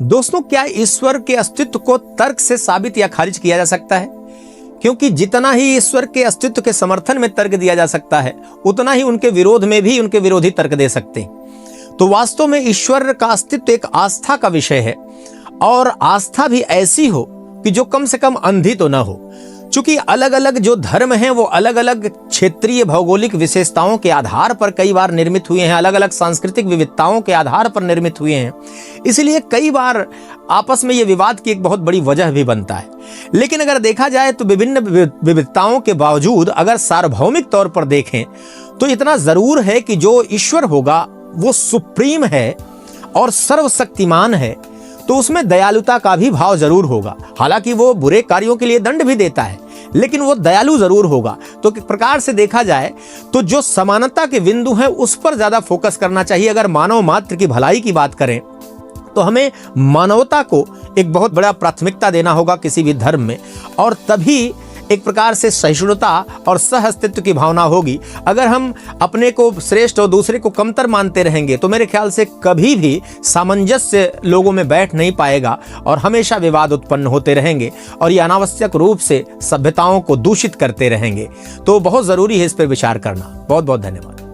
दोस्तों, क्या ईश्वर के अस्तित्व को तर्क से साबित या खारिज किया जा सकता है? क्योंकि जितना ही ईश्वर के अस्तित्व के समर्थन में तर्क दिया जा सकता है, उतना ही उनके विरोध में भी उनके विरोधी तर्क दे सकते हैं। तो वास्तव में ईश्वर का अस्तित्व एक आस्था का विषय है, और आस्था भी ऐसी हो कि जो कम से कम अंधी तो ना हो। चूंकि अलग अलग जो धर्म हैं वो अलग अलग क्षेत्रीय भौगोलिक विशेषताओं के आधार पर कई बार निर्मित हुए हैं, अलग अलग सांस्कृतिक विविधताओं के आधार पर निर्मित हुए हैं, इसलिए कई बार आपस में ये विवाद की एक बहुत बड़ी वजह भी बनता है। लेकिन अगर देखा जाए तो विभिन्न विविधताओं के बावजूद अगर सार्वभौमिक तौर पर देखें तो इतना जरूर है कि जो ईश्वर होगा वो सुप्रीम है और सर्वशक्तिमान है, तो उसमें दयालुता का भी भाव जरूर होगा। हालांकि वो बुरे कार्यों के लिए दंड भी देता है, लेकिन वो दयालु जरूर होगा। तो एक प्रकार से देखा जाए तो जो समानता के बिंदु हैं उस पर ज्यादा फोकस करना चाहिए। अगर मानव मात्र की भलाई की बात करें तो हमें मानवता को एक बहुत बड़ा प्राथमिकता देना होगा किसी भी धर्म में, और तभी एक प्रकार से सहिष्णुता और सह अस्तित्व की भावना होगी। अगर हम अपने को श्रेष्ठ और दूसरे को कमतर मानते रहेंगे तो मेरे ख्याल से कभी भी सामंजस्य लोगों में बैठ नहीं पाएगा और हमेशा विवाद उत्पन्न होते रहेंगे और ये अनावश्यक रूप से सभ्यताओं को दूषित करते रहेंगे। तो बहुत जरूरी है इस पर विचार करना। बहुत बहुत धन्यवाद।